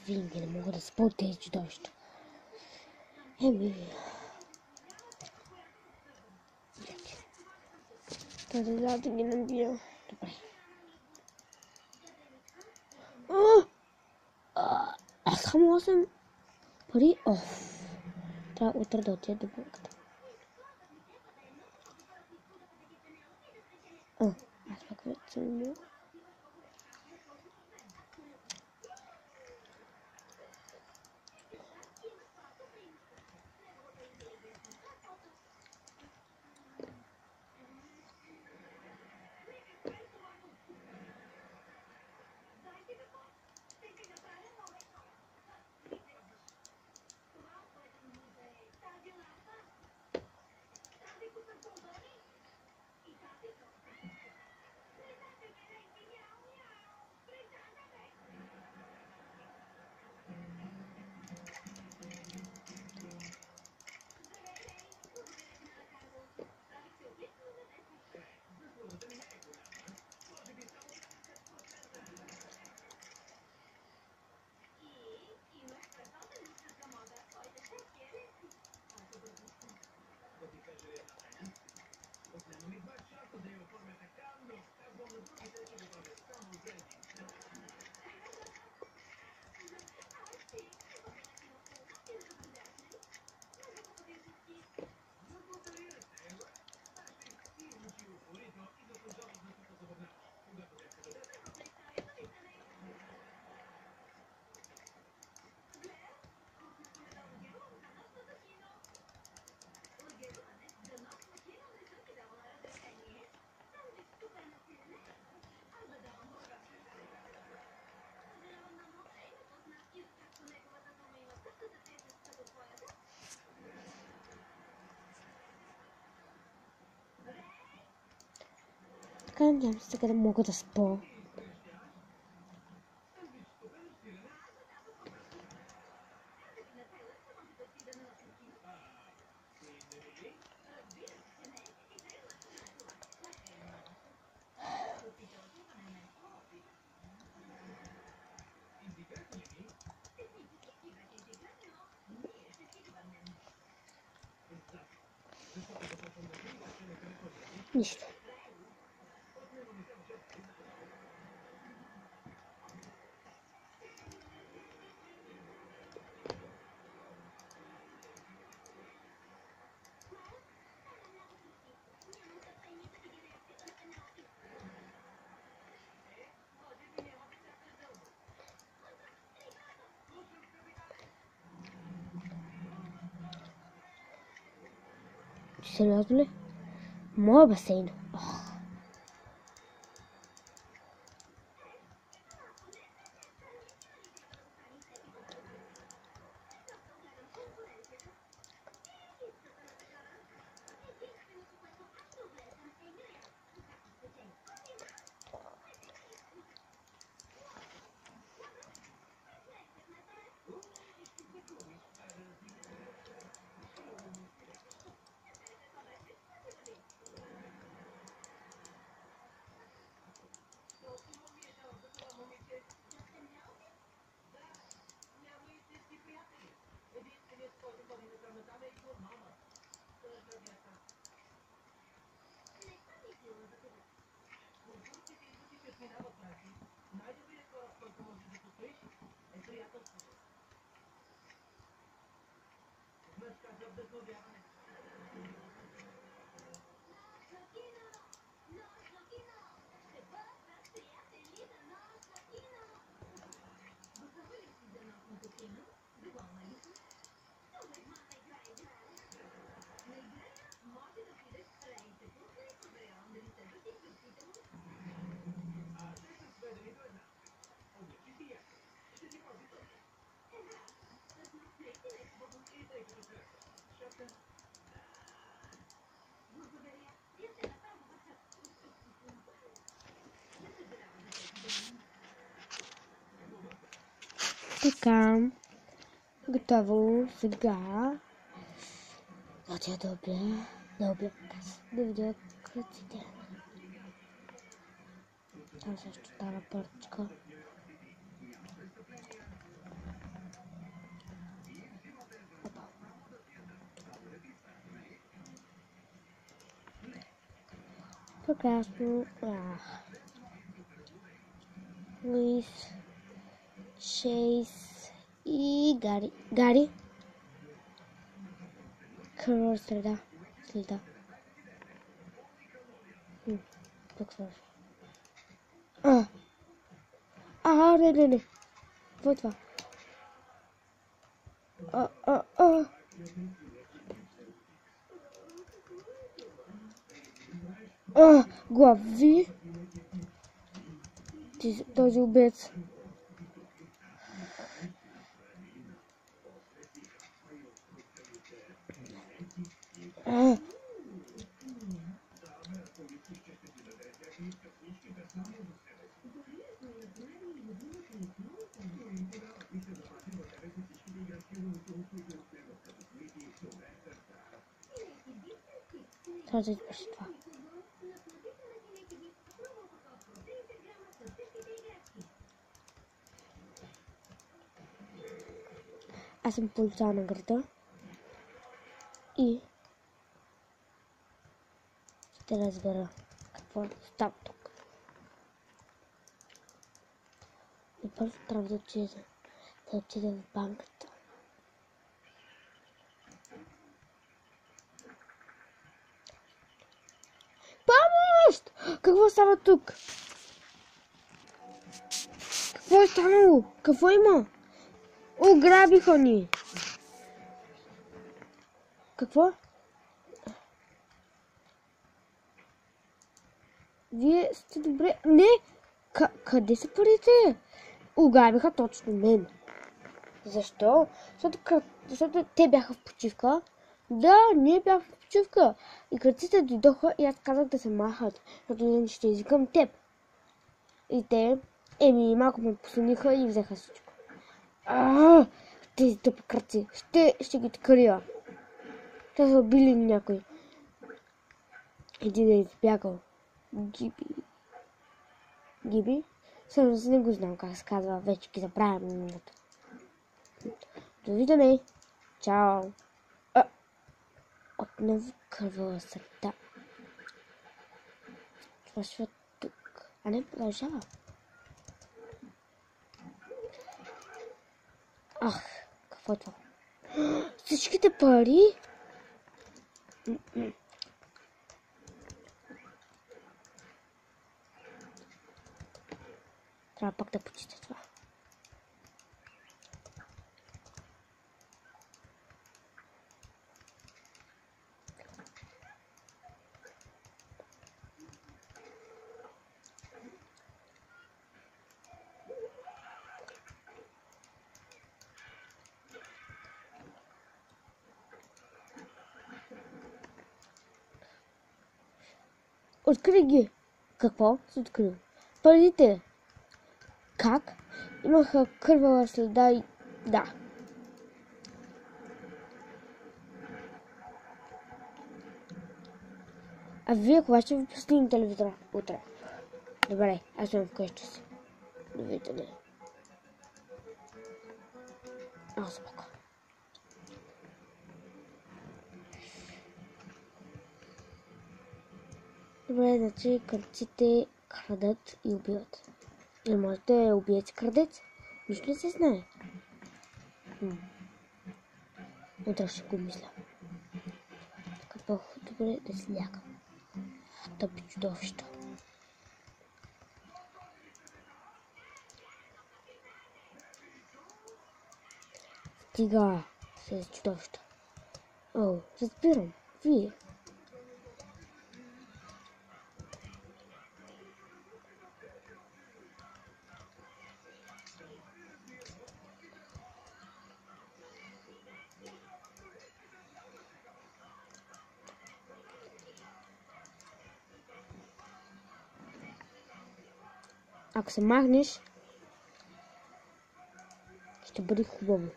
Винаги не мога да спа от тези чудовища. Тази да ги набия. Добре. Само 8 пари. Трябва утре да отида до банката. Аз пък вече съм бил. Така надявам се сега да мога да спа. Нищо. Сериозно ли? Моя басейн. Така, готово сега. Отида да обля, да видя кръците. Там също стана пърчка. прекрасно. Луис, Чейз и Гари. Гари. Кървър следа. Тук сложи. Не. Какво е това? Глави. Този убец. Това да извърши това. Аз съм полицай на града и ще разбера какво става тук. И първо трябва да отида в банката. Помощ! Какво става тук? Какво е станало? Какво има? Ограбиха ни! Какво? Вие сте добре... Не! Къде са парите? Ограбиха точно мен. Защо? Защото те бяха в почивка. Да, ние бяхме в почивка. И кръците дойдоха и аз казах да се махат. Защото ще извикам теб. И те, малко ме посуниха и взеха всичко. Тези тъпи кръци. Ще ги ткария. Те са убили някой. Един е избягал. Гиби? Само не го знам как се казва. Вече ги забравям миналото. Довиждане. Чао. Отново кървава среда. Свършва тук. А не продължава. Какво е това? Всичките пари? Трябва пак да почита това. Откри ги. Какво се открил? Парите. Как? Имаха кървава следа и... Да. А вие кога ще ви пуснем телевизора утре? Добре, аз съм вкъщи си. Довиждане. Споко. Добре, значи кръците крадат и убиват. Не може да е убиец крадец. Нищо не се знае. Утре ще го мисля. Така по-добре да си лягам. Тъпи чудовища. Стига с чудовища. Разбирам. Вие. Ако се махнеш, ще бъде хубаво.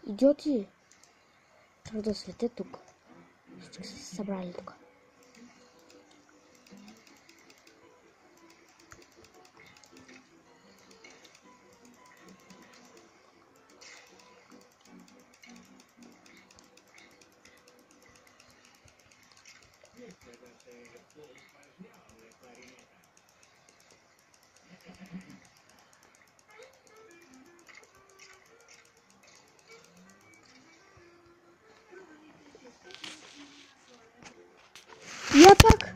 Идиоти! Трябва да светя тук. Всички са се събрали тук. Я пак